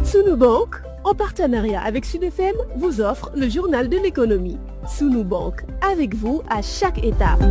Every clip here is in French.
Sunu Bank, en partenariat avec Sud FM, vous offre le journal de l'économie. Sunu Bank, avec vous à chaque étape.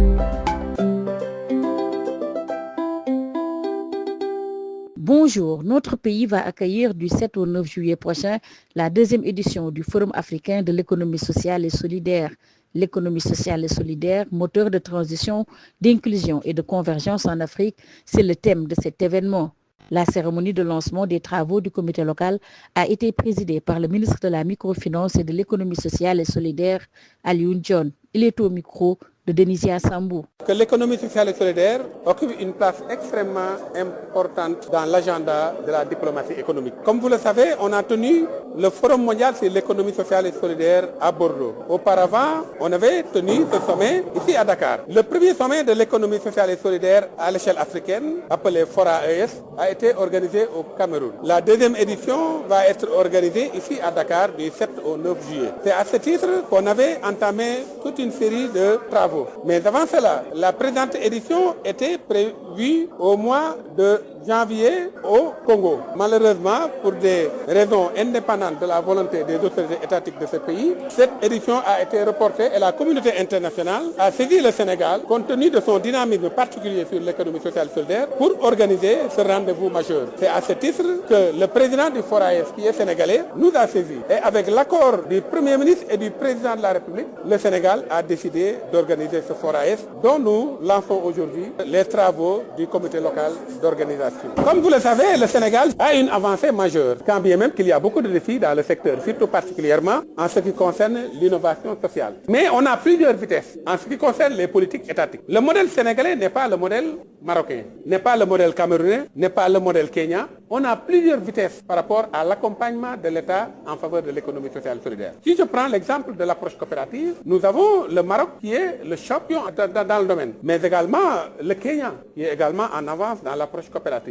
Bonjour, notre pays va accueillir du 7 au 9 juillet prochain la deuxième édition du Forum africain de l'économie sociale et solidaire. L'économie sociale et solidaire, moteur de transition, d'inclusion et de convergence en Afrique, c'est le thème de cet événement. La cérémonie de lancement des travaux du comité local a été présidée par le ministre de la Microfinance et de l'économie sociale et solidaire, Alioune John. Il est au micro de Denisia Sambou. Que l'économie sociale et solidaire occupe une place extrêmement importante dans l'agenda de la diplomatie économique. Comme vous le savez, on a tenu le Forum mondial sur l'économie sociale et solidaire à Bordeaux. Auparavant, on avait tenu ce sommet ici à Dakar. Le premier sommet de l'économie sociale et solidaire à l'échelle africaine, appelé FORA-ES, a été organisé au Cameroun. La deuxième édition va être organisée ici à Dakar du 7 au 9 juillet. C'est à ce titre qu'on avait entamé toute une série de travaux. Mais avant cela, la présente édition était prévue au mois de janvier au Congo. Malheureusement, pour des raisons indépendantes de la volonté des autorités étatiques de ce pays, cette édition a été reportée et la communauté internationale a saisi le Sénégal, compte tenu de son dynamisme particulier sur l'économie sociale et solidaire, pour organiser ce rendez-vous majeur. C'est à ce titre que le président du FORAES, qui est sénégalais, nous a saisis. Et avec l'accord du Premier ministre et du Président de la République, le Sénégal a décidé d'organiser ce FORAES, dont nous lançons aujourd'hui les travaux du comité local d'organisation. Comme vous le savez, le Sénégal a une avancée majeure, quand bien même qu'il y a beaucoup de défis dans le secteur, surtout particulièrement en ce qui concerne l'innovation sociale. Mais on a plusieurs vitesses en ce qui concerne les politiques étatiques. Le modèle sénégalais n'est pas le modèle marocain, n'est pas le modèle camerounais, n'est pas le modèle kenyan. On a plusieurs vitesses par rapport à l'accompagnement de l'État en faveur de l'économie sociale et solidaire. Si je prends l'exemple de l'approche coopérative, nous avons le Maroc qui est le champion dans le domaine, mais également le Kenya qui est également en avance dans l'approche coopérative.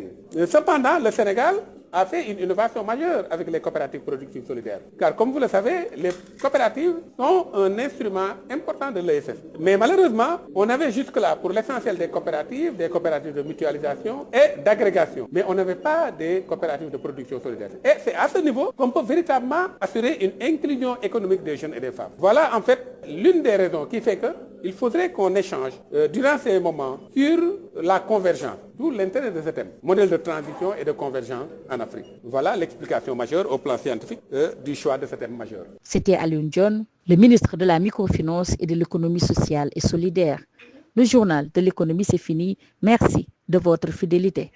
Cependant, le Sénégal a fait une innovation majeure avec les coopératives productives solidaires. Car comme vous le savez, les coopératives sont un instrument important de l'ESS. Mais malheureusement, on avait jusque-là, pour l'essentiel des coopératives de mutualisation et d'agrégation. Mais on n'avait pas des coopératives de production solidaire. Et c'est à ce niveau qu'on peut véritablement assurer une inclusion économique des jeunes et des femmes. Voilà en fait l'une des raisons qui fait qu'il faudrait qu'on échange durant ces moments sur la convergence. D'où l'intérêt de ce thème, modèle de transition et de convergence en Afrique. Voilà l'explication majeure au plan scientifique du choix de ce thème majeur. C'était Alioune John, le ministre de la Microfinance et de l'économie sociale et solidaire. Le journal de l'économie, c'est fini. Merci de votre fidélité.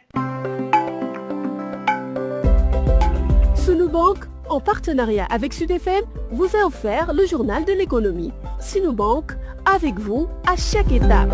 Sunu Bank, en partenariat avec Sud FM, vous a offert le journal de l'économie. Sunu Bank, avec vous à chaque étape.